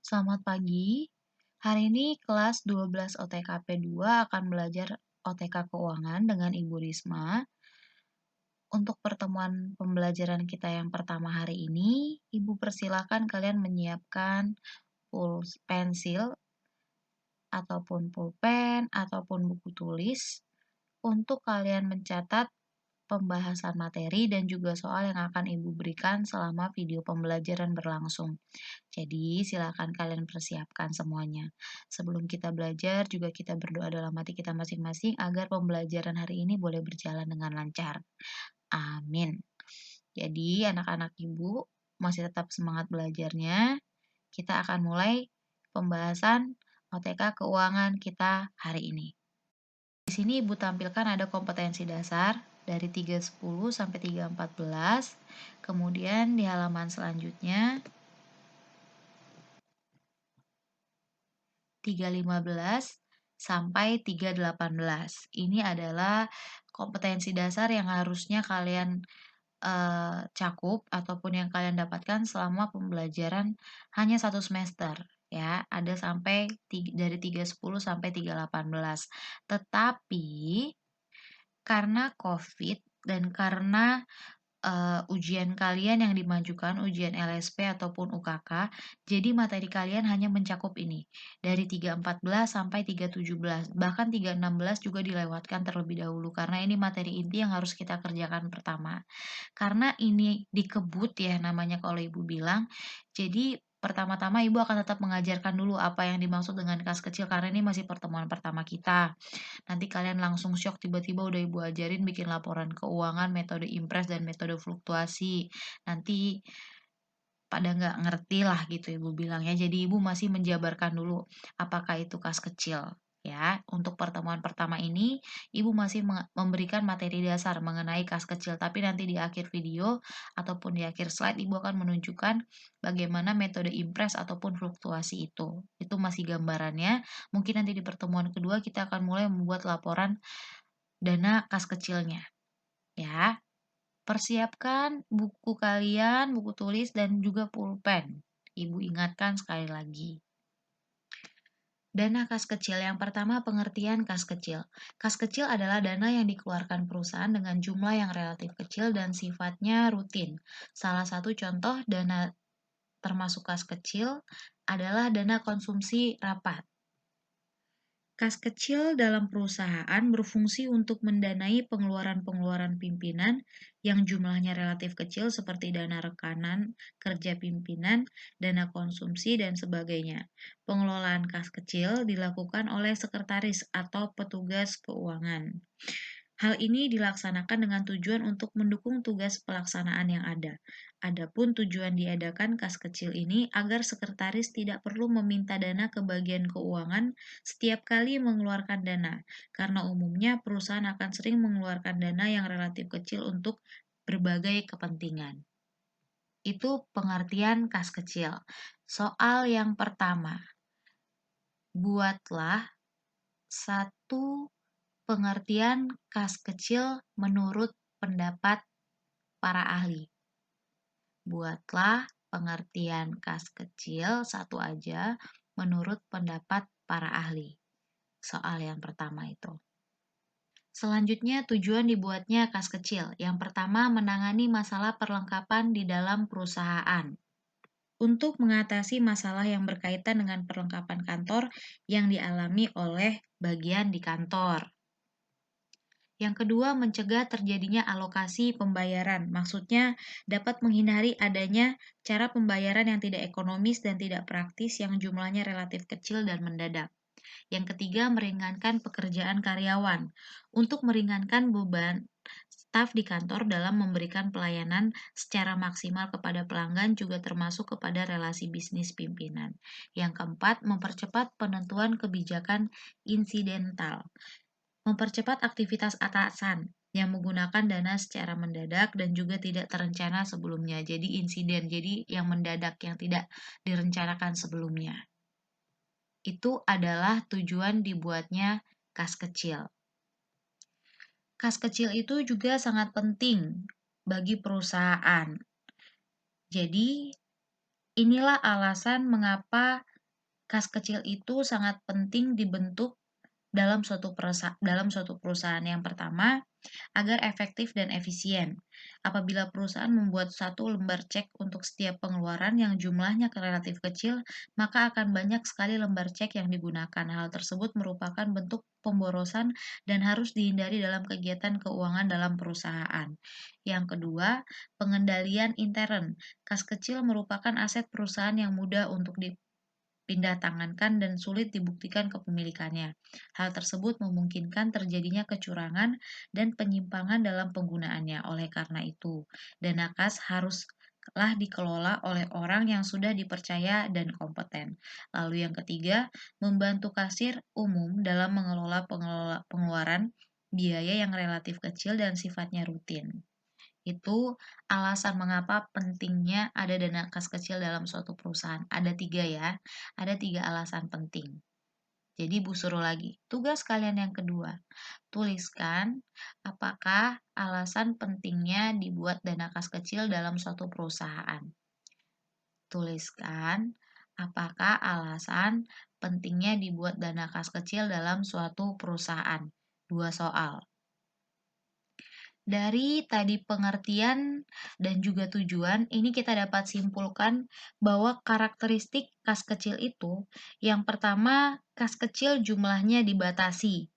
Selamat pagi. Hari ini kelas 12 OTKP 2 akan belajar OTK Keuangan dengan Ibu Risma. Untuk pertemuan pembelajaran kita yang pertama hari ini, Ibu persilakan kalian menyiapkan pensil ataupun pulpen ataupun buku tulis untuk kalian mencatat pembahasan materi dan juga soal yang akan Ibu berikan selama video pembelajaran berlangsung. Jadi, silakan kalian persiapkan semuanya. Sebelum kita belajar, juga kita berdoa dalam hati kita masing-masing agar pembelajaran hari ini boleh berjalan dengan lancar. Amin. Jadi, anak-anak Ibu masih tetap semangat belajarnya. Kita akan mulai pembahasan OTK keuangan kita hari ini. Di sini Ibu tampilkan ada kompetensi dasar dari 310 sampai 314. Kemudian di halaman selanjutnya 315 sampai 318. Ini adalah kompetensi dasar yang harusnya kalian cakup ataupun yang kalian dapatkan selama pembelajaran hanya 1 semester ya. Ada sampai dari 310 sampai 318. Tetapi karena COVID dan karena ujian kalian yang dimajukan, ujian LSP ataupun UKK, jadi materi kalian hanya mencakup ini, dari 314 sampai 317, bahkan 316 juga dilewatkan terlebih dahulu, karena ini materi inti yang harus kita kerjakan pertama. Karena ini dikebut ya namanya kalau Ibu bilang, jadi pertama-tama Ibu akan tetap mengajarkan dulu apa yang dimaksud dengan kas kecil, karena ini masih pertemuan pertama kita. Nanti kalian langsung shock tiba-tiba udah Ibu ajarin bikin laporan keuangan, metode impres, dan metode fluktuasi. Nanti pada nggak ngerti lah gitu Ibu bilang ya. Jadi Ibu masih menjabarkan dulu apakah itu kas kecil. Ya, untuk pertemuan pertama ini, Ibu masih memberikan materi dasar mengenai kas kecil, tapi nanti di akhir video ataupun di akhir slide, Ibu akan menunjukkan bagaimana metode impres ataupun fluktuasi itu. Itu masih gambarannya. Mungkin nanti di pertemuan kedua kita akan mulai membuat laporan dana kas kecilnya. Ya, persiapkan buku kalian, buku tulis, dan juga pulpen. Ibu ingatkan sekali lagi. Dana kas kecil. Yang pertama, pengertian kas kecil. Kas kecil adalah dana yang dikeluarkan perusahaan dengan jumlah yang relatif kecil dan sifatnya rutin. Salah satu contoh dana termasuk kas kecil adalah dana konsumsi rapat. Kas kecil dalam perusahaan berfungsi untuk mendanai pengeluaran-pengeluaran pimpinan yang jumlahnya relatif kecil seperti dana rekanan, kerja pimpinan, dana konsumsi, dan sebagainya. Pengelolaan kas kecil dilakukan oleh sekretaris atau petugas keuangan. Hal ini dilaksanakan dengan tujuan untuk mendukung tugas pelaksanaan yang ada. Adapun tujuan diadakan kas kecil ini agar sekretaris tidak perlu meminta dana ke bagian keuangan setiap kali mengeluarkan dana, karena umumnya perusahaan akan sering mengeluarkan dana yang relatif kecil untuk berbagai kepentingan. Itu pengertian kas kecil. Soal yang pertama, buatlah satu pengertian kas kecil menurut pendapat para ahli. Buatlah pengertian kas kecil satu aja menurut pendapat para ahli. Soal yang pertama itu. Selanjutnya, tujuan dibuatnya kas kecil. Yang pertama, menangani masalah perlengkapan di dalam perusahaan. Untuk mengatasi masalah yang berkaitan dengan perlengkapan kantor yang dialami oleh bagian di kantor. Yang kedua, mencegah terjadinya alokasi pembayaran. Maksudnya, dapat menghindari adanya cara pembayaran yang tidak ekonomis dan tidak praktis yang jumlahnya relatif kecil dan mendadak. Yang ketiga, meringankan pekerjaan karyawan. Untuk meringankan beban staf di kantor dalam memberikan pelayanan secara maksimal kepada pelanggan juga termasuk kepada relasi bisnis pimpinan. Yang keempat, mempercepat penentuan kebijakan insidental. Mempercepat aktivitas atasan yang menggunakan dana secara mendadak dan juga tidak terencana sebelumnya. Jadi insiden, jadi yang mendadak, yang tidak direncanakan sebelumnya. Itu adalah tujuan dibuatnya kas kecil. Kas kecil itu juga sangat penting bagi perusahaan. Jadi, inilah alasan mengapa kas kecil itu sangat penting dibentuk dalam suatu perusahaan. Yang pertama, agar efektif dan efisien. Apabila perusahaan membuat satu lembar cek untuk setiap pengeluaran yang jumlahnya relatif kecil, maka akan banyak sekali lembar cek yang digunakan. Hal tersebut merupakan bentuk pemborosan dan harus dihindari dalam kegiatan keuangan dalam perusahaan. Yang kedua, pengendalian intern. Kas kecil merupakan aset perusahaan yang mudah untuk dipindah tangankan dan sulit dibuktikan kepemilikannya. Hal tersebut memungkinkan terjadinya kecurangan dan penyimpangan dalam penggunaannya. Oleh karena itu, dana kas haruslah dikelola oleh orang yang sudah dipercaya dan kompeten. Lalu yang ketiga, membantu kasir umum dalam mengelola pengeluaran biaya yang relatif kecil dan sifatnya rutin. Itu alasan mengapa pentingnya ada dana kas kecil dalam suatu perusahaan. Ada 3 ya, ada 3 alasan penting. Jadi Bu suruh lagi, tugas kalian yang kedua, tuliskan apakah alasan pentingnya dibuat dana kas kecil dalam suatu perusahaan. Tuliskan apakah alasan pentingnya dibuat dana kas kecil dalam suatu perusahaan. 2 soal. Dari tadi pengertian dan juga tujuan, ini kita dapat simpulkan bahwa karakteristik kas kecil itu, yang pertama, kas kecil jumlahnya dibatasi.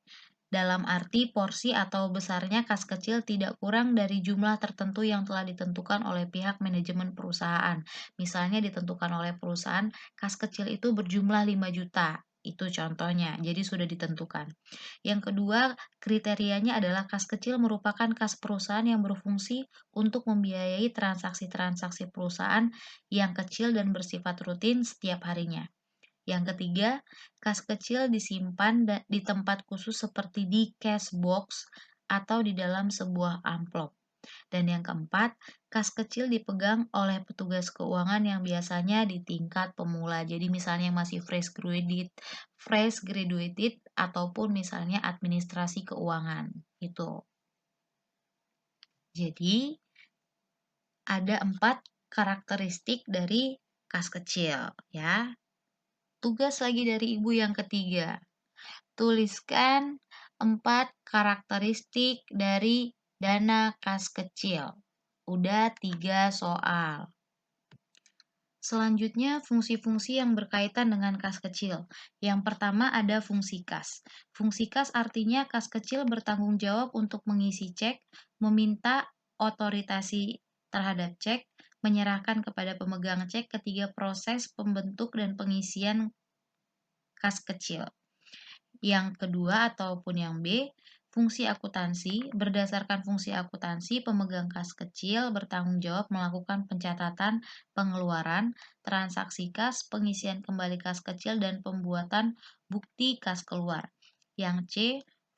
Dalam arti porsi atau besarnya kas kecil tidak kurang dari jumlah tertentu yang telah ditentukan oleh pihak manajemen perusahaan. Misalnya ditentukan oleh perusahaan, kas kecil itu berjumlah 5 juta. Itu contohnya, jadi sudah ditentukan. Yang kedua, kriterianya adalah kas kecil merupakan kas perusahaan yang berfungsi untuk membiayai transaksi-transaksi perusahaan yang kecil dan bersifat rutin setiap harinya. Yang ketiga, kas kecil disimpan di tempat khusus seperti di cash box atau di dalam sebuah amplop. Dan yang keempat, kas kecil dipegang oleh petugas keuangan yang biasanya di tingkat pemula. Jadi misalnya masih fresh graduated ataupun misalnya administrasi keuangan. Itu. Jadi ada 4 karakteristik dari kas kecil ya. Tugas lagi dari Ibu yang ketiga. Tuliskan 4 karakteristik dari dana kas kecil. Udah 3 soal. Selanjutnya, fungsi-fungsi yang berkaitan dengan kas kecil. Yang pertama ada fungsi kas. Fungsi kas artinya kas kecil bertanggung jawab untuk mengisi cek, meminta otorisasi terhadap cek, menyerahkan kepada pemegang cek ketiga proses pembentuk dan pengisian kas kecil. Yang kedua ataupun yang B, fungsi akuntansi. Berdasarkan fungsi akuntansi, pemegang kas kecil bertanggung jawab melakukan pencatatan pengeluaran, transaksi kas, pengisian kembali kas kecil, dan pembuatan bukti kas keluar. Yang C,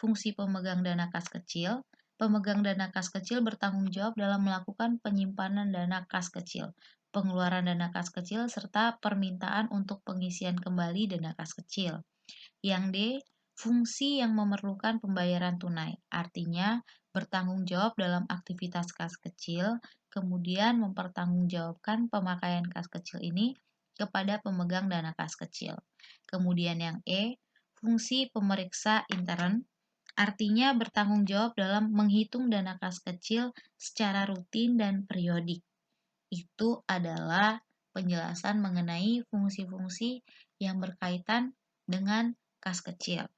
fungsi pemegang dana kas kecil. Pemegang dana kas kecil bertanggung jawab dalam melakukan penyimpanan dana kas kecil, pengeluaran dana kas kecil, serta permintaan untuk pengisian kembali dana kas kecil. Yang D, fungsi yang memerlukan pembayaran tunai, artinya bertanggung jawab dalam aktivitas kas kecil, kemudian mempertanggungjawabkan pemakaian kas kecil ini kepada pemegang dana kas kecil. Kemudian yang E, fungsi pemeriksa intern, artinya bertanggung jawab dalam menghitung dana kas kecil secara rutin dan periodik. Itu adalah penjelasan mengenai fungsi-fungsi yang berkaitan dengan kas kecil.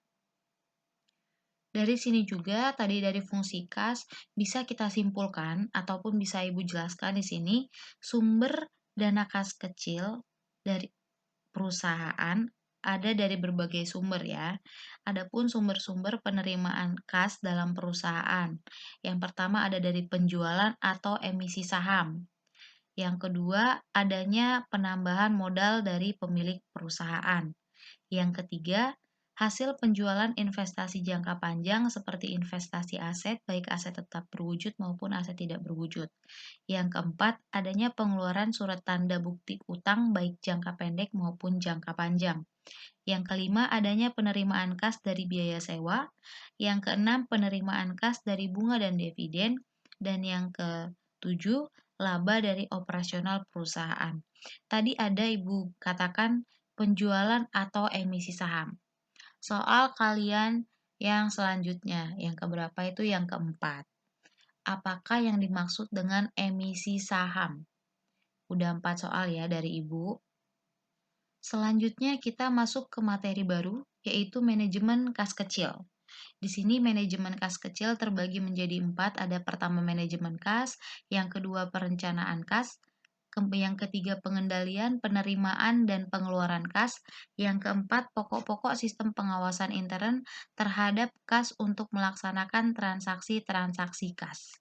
Dari sini juga tadi dari fungsi kas bisa kita simpulkan ataupun bisa Ibu jelaskan di sini sumber dana kas kecil dari perusahaan ada dari berbagai sumber ya. Adapun sumber-sumber penerimaan kas dalam perusahaan. Yang pertama ada dari penjualan atau emisi saham. Yang kedua, adanya penambahan modal dari pemilik perusahaan. Yang ketiga, hasil penjualan investasi jangka panjang seperti investasi aset, baik aset tetap berwujud maupun aset tidak berwujud. Yang keempat, adanya pengeluaran surat tanda bukti utang baik jangka pendek maupun jangka panjang. Yang kelima, adanya penerimaan kas dari biaya sewa. Yang keenam, penerimaan kas dari bunga dan dividen. Dan yang ketujuh, laba dari operasional perusahaan. Tadi ada Ibu katakan penjualan atau emisi saham. Soal kalian yang selanjutnya, yang keberapa itu yang keempat. Apakah yang dimaksud dengan emisi saham? Udah 4 soal ya dari Ibu. Selanjutnya kita masuk ke materi baru, yaitu manajemen kas kecil. Di sini manajemen kas kecil terbagi menjadi 4, ada pertama manajemen kas, yang kedua perencanaan kas, yang ketiga pengendalian, penerimaan, dan pengeluaran kas, yang keempat pokok-pokok sistem pengawasan intern terhadap kas untuk melaksanakan transaksi-transaksi kas.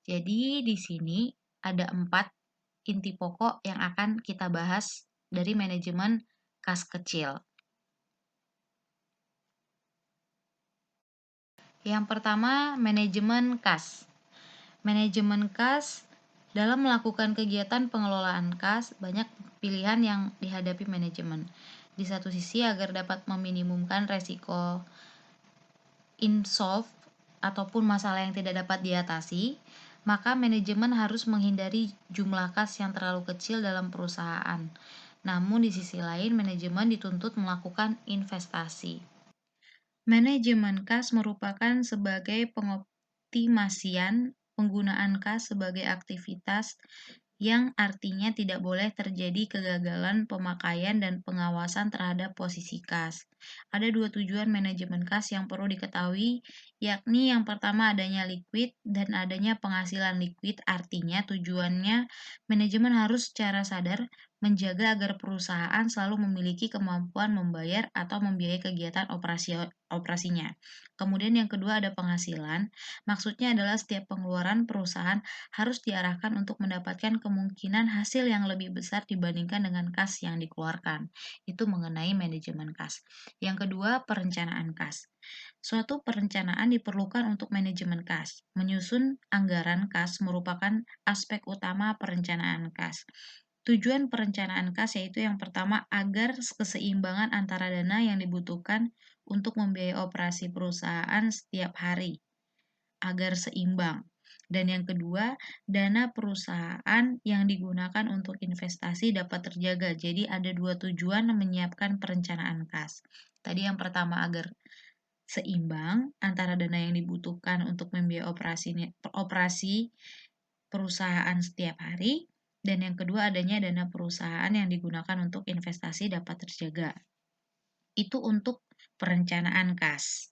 Jadi di sini ada 4 inti pokok yang akan kita bahas dari manajemen kas kecil. Yang pertama, manajemen kas. Manajemen kas dalam melakukan kegiatan pengelolaan kas, banyak pilihan yang dihadapi manajemen. Di satu sisi, agar dapat meminimumkan resiko insolve ataupun masalah yang tidak dapat diatasi, maka manajemen harus menghindari jumlah kas yang terlalu kecil dalam perusahaan. Namun di sisi lain, manajemen dituntut melakukan investasi. Manajemen kas merupakan sebagai pengoptimasian penggunaan kas sebagai aktivitas yang artinya tidak boleh terjadi kegagalan pemakaian dan pengawasan terhadap posisi kas. Ada 2 tujuan manajemen kas yang perlu diketahui, yakni yang pertama adanya liquid dan adanya penghasilan liquid. Artinya tujuannya manajemen harus secara sadar menjaga agar perusahaan selalu memiliki kemampuan membayar atau membiayai kegiatan operasinya. Kemudian yang kedua ada penghasilan, maksudnya adalah setiap pengeluaran perusahaan harus diarahkan untuk mendapatkan kemungkinan hasil yang lebih besar dibandingkan dengan kas yang dikeluarkan. Itu mengenai manajemen kas. Yang kedua, perencanaan kas. Suatu perencanaan diperlukan untuk manajemen kas. Menyusun anggaran kas merupakan aspek utama perencanaan kas. Tujuan perencanaan kas yaitu yang pertama agar keseimbangan antara dana yang dibutuhkan untuk membiayai operasi perusahaan setiap hari agar seimbang. Dan yang kedua, dana perusahaan yang digunakan untuk investasi dapat terjaga. Jadi ada 2 tujuan menyiapkan perencanaan kas. Tadi yang pertama agar seimbang antara dana yang dibutuhkan untuk membiayai operasi perusahaan setiap hari, dan yang kedua adanya dana perusahaan yang digunakan untuk investasi dapat terjaga. Itu untuk perencanaan kas.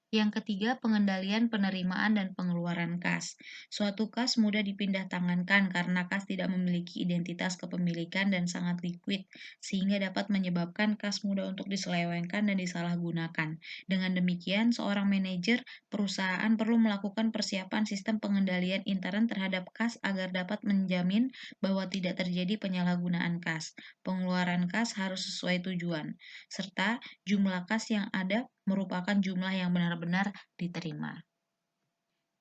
Yang ketiga, pengendalian penerimaan dan pengeluaran kas. Suatu kas mudah dipindah tangankan karena kas tidak memiliki identitas kepemilikan dan sangat liquid, sehingga dapat menyebabkan kas mudah untuk diselewengkan dan disalahgunakan. Dengan demikian, seorang manajer perusahaan perlu melakukan persiapan sistem pengendalian intern terhadap kas agar dapat menjamin bahwa tidak terjadi penyalahgunaan kas. Pengeluaran kas harus sesuai tujuan, serta jumlah kas yang ada merupakan jumlah yang benar-benar diterima.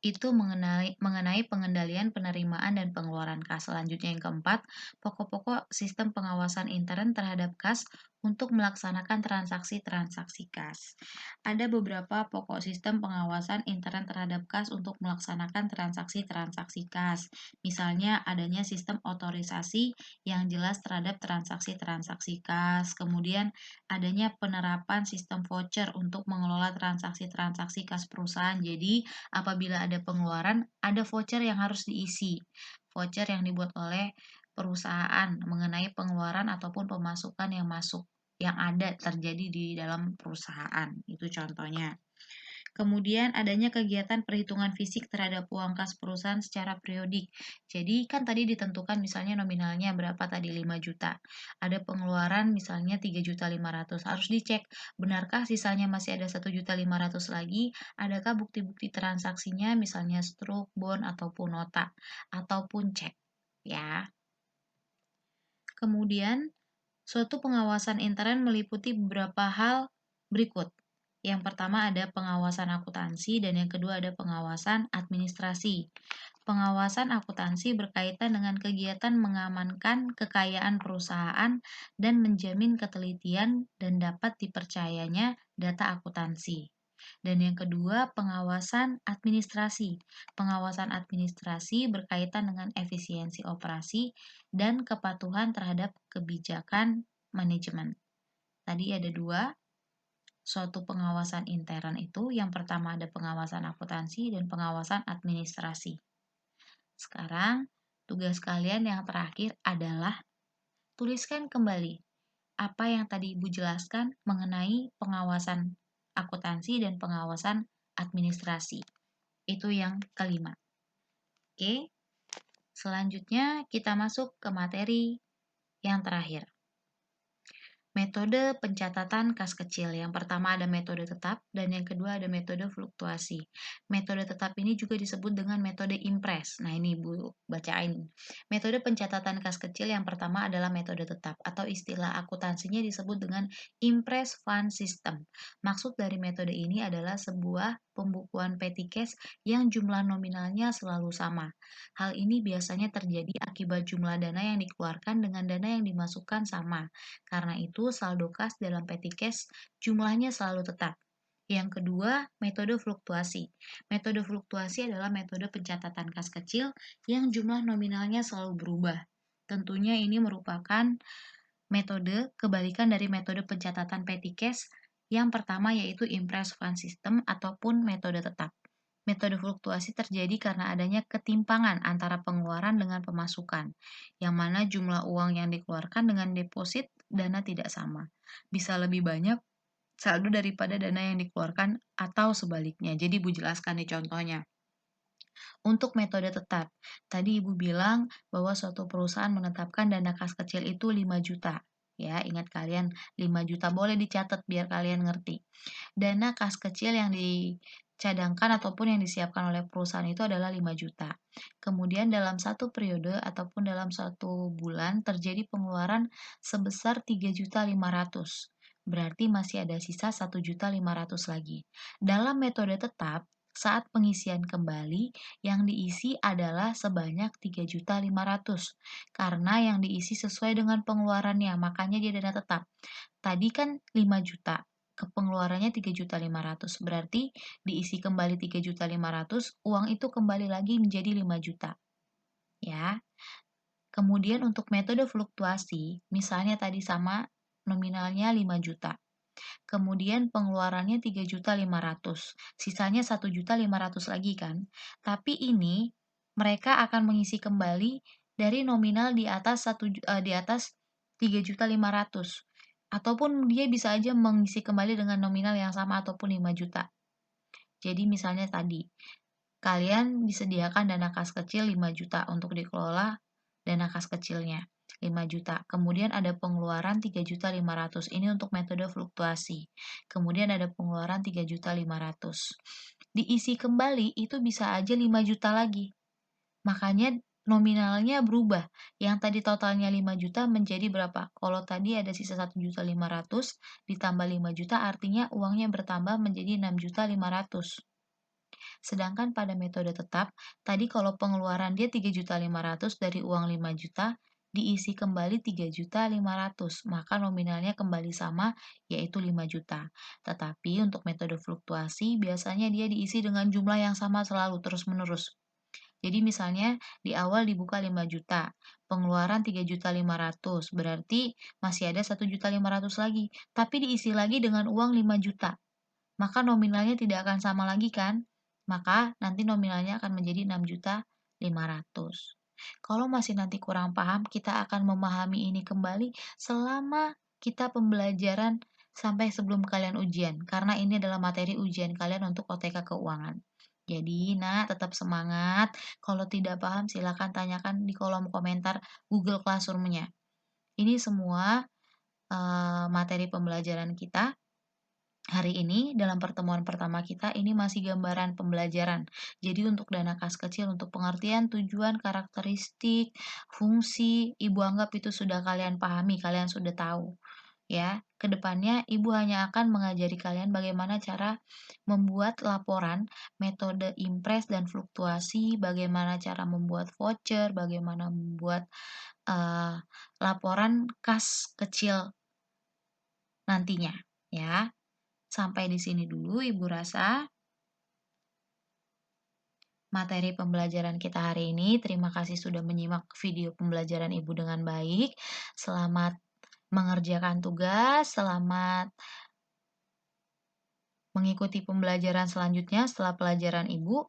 Itu mengenai pengendalian penerimaan dan pengeluaran kas. Selanjutnya yang keempat, pokok-pokok sistem pengawasan intern terhadap kas untuk melaksanakan transaksi-transaksi kas. Ada beberapa pokok sistem pengawasan intern terhadap kas untuk melaksanakan transaksi-transaksi kas. Misalnya adanya sistem otorisasi yang jelas terhadap transaksi-transaksi kas, kemudian adanya penerapan sistem voucher untuk mengelola transaksi-transaksi kas perusahaan. Jadi apabila ada pengeluaran, ada voucher yang harus diisi. Voucher yang dibuat oleh perusahaan mengenai pengeluaran ataupun pemasukan yang masuk, yang ada terjadi di dalam perusahaan. Itu contohnya. Kemudian adanya kegiatan perhitungan fisik terhadap uang kas perusahaan secara periodik. Jadi kan tadi ditentukan misalnya nominalnya berapa tadi 5 juta. Ada pengeluaran misalnya 3.500.000. Harus dicek benarkah sisanya masih ada 1.500.000 lagi, adakah bukti-bukti transaksinya misalnya struk, bond ataupun nota ataupun cek ya. Kemudian suatu pengawasan intern meliputi beberapa hal berikut. Yang pertama ada pengawasan akuntansi dan yang kedua ada pengawasan administrasi. Pengawasan akuntansi berkaitan dengan kegiatan mengamankan kekayaan perusahaan dan menjamin ketelitian dan dapat dipercayanya data akuntansi. Dan yang kedua, pengawasan administrasi. Pengawasan administrasi berkaitan dengan efisiensi operasi dan kepatuhan terhadap kebijakan manajemen. Tadi ada dua, suatu pengawasan intern itu yang pertama ada pengawasan akuntansi dan pengawasan administrasi. Sekarang, tugas kalian yang terakhir adalah tuliskan kembali apa yang tadi Ibu jelaskan mengenai pengawasan akuntansi dan pengawasan administrasi. Itu yang kelima. Oke, selanjutnya kita masuk ke materi yang terakhir. Metode pencatatan kas kecil. Yang pertama ada metode tetap dan yang kedua ada metode fluktuasi. Metode tetap ini juga disebut dengan metode impres. Nah, ini Ibu bacain. Metode pencatatan kas kecil yang pertama adalah metode tetap atau istilah akuntansinya disebut dengan impres fund system. Maksud dari metode ini adalah sebuah pembukuan petty cash yang jumlah nominalnya selalu sama. Hal ini biasanya terjadi akibat jumlah dana yang dikeluarkan dengan dana yang dimasukkan sama. Karena itu, saldo kas dalam petty cash jumlahnya selalu tetap. Yang kedua, metode fluktuasi. Metode fluktuasi adalah metode pencatatan kas kecil yang jumlah nominalnya selalu berubah. Tentunya ini merupakan metode kebalikan dari metode pencatatan petty cash yang pertama yaitu impress fund system ataupun metode tetap. Metode fluktuasi terjadi karena adanya ketimpangan antara pengeluaran dengan pemasukan, yang mana jumlah uang yang dikeluarkan dengan deposit dana tidak sama. Bisa lebih banyak saldo daripada dana yang dikeluarkan atau sebaliknya. Jadi Ibu jelaskan nih contohnya. Untuk metode tetap, tadi Ibu bilang bahwa suatu perusahaan menetapkan dana kas kecil itu 5 juta. Ya, ingat kalian 5 juta boleh dicatat biar kalian ngerti. Dana kas kecil yang dicadangkan ataupun yang disiapkan oleh perusahaan itu adalah 5 juta. Kemudian dalam satu periode ataupun dalam satu bulan terjadi pengeluaran sebesar 3.500.000. Berarti masih ada sisa 1.500.000 lagi. Dalam metode tetap, saat pengisian kembali, yang diisi adalah sebanyak 3.500.000 karena yang diisi sesuai dengan pengeluarannya, makanya dia dana tetap. Tadi kan 5 juta, ke pengeluarannya 3.500.000, berarti diisi kembali 3.500.000, uang itu kembali lagi menjadi 5 juta. Ya. Kemudian untuk metode fluktuasi, misalnya tadi sama nominalnya 5 juta. Kemudian pengeluarannya 3.500.000, sisanya 1.500.000 lagi kan. Tapi ini mereka akan mengisi kembali dari nominal di atas 3.500.000. Ataupun dia bisa aja mengisi kembali dengan nominal yang sama ataupun 5 juta. Jadi misalnya tadi, kalian disediakan dana kas kecil 5 juta untuk dikelola dana kas kecilnya. 5 juta. Kemudian ada pengeluaran 3.500.000. Ini untuk metode fluktuasi. Kemudian ada pengeluaran 3.500.000. Diisi kembali itu bisa aja 5 juta lagi. Makanya nominalnya berubah. Yang tadi totalnya 5 juta menjadi berapa? Kalau tadi ada sisa 1.500.000 ditambah 5 juta artinya uangnya bertambah menjadi 6.500.000. Sedangkan pada metode tetap, tadi kalau pengeluaran dia 3.500.000 dari uang 5 juta, diisi kembali 3.500.000, maka nominalnya kembali sama, yaitu 5 juta. Tetapi untuk metode fluktuasi, biasanya dia diisi dengan jumlah yang sama selalu, terus-menerus. Jadi misalnya di awal dibuka 5 juta, pengeluaran 3.500.000, berarti masih ada 1.500.000 lagi, tapi diisi lagi dengan uang 5 juta. Maka nominalnya tidak akan sama lagi kan? Maka nanti nominalnya akan menjadi 6.500.000. Kalau masih nanti kurang paham, kita akan memahami ini kembali selama kita pembelajaran sampai sebelum kalian ujian, karena ini adalah materi ujian kalian untuk OTK keuangan. Jadi, tetap semangat. Kalau tidak paham, silakan tanyakan di kolom komentar Google Classroom-nya. Ini semua materi pembelajaran kita. Hari ini dalam pertemuan pertama kita ini masih gambaran pembelajaran. Jadi untuk dana kas kecil untuk pengertian, tujuan, karakteristik, fungsi, Ibu anggap itu sudah kalian pahami, kalian sudah tahu. Ya, kedepannya Ibu hanya akan mengajari kalian bagaimana cara membuat laporan, metode impres dan fluktuasi, bagaimana cara membuat voucher, bagaimana membuat laporan kas kecil nantinya, ya. Sampai di sini dulu Ibu rasa materi pembelajaran kita hari ini. Terima kasih sudah menyimak video pembelajaran Ibu dengan baik. Selamat mengerjakan tugas, selamat mengikuti pembelajaran selanjutnya setelah pelajaran Ibu.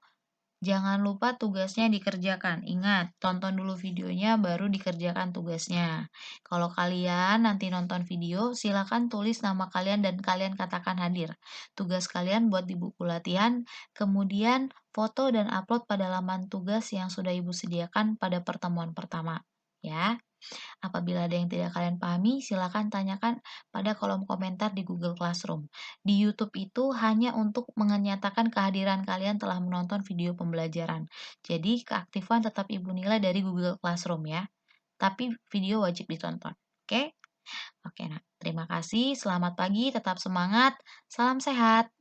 Jangan lupa tugasnya dikerjakan. Ingat, tonton dulu videonya baru dikerjakan tugasnya. Kalau kalian nanti nonton video, silakan tulis nama kalian dan kalian katakan hadir. Tugas kalian buat di buku latihan, kemudian foto dan upload pada laman tugas yang sudah Ibu sediakan pada pertemuan pertama. Ya. Apabila ada yang tidak kalian pahami, silakan tanyakan pada kolom komentar di Google Classroom. Di YouTube itu hanya untuk menyatakan kehadiran kalian telah menonton video pembelajaran. Jadi, keaktifan tetap Ibu nilai dari Google Classroom ya. Tapi video wajib ditonton. Oke? Oke, nah. Terima kasih, selamat pagi, tetap semangat, salam sehat.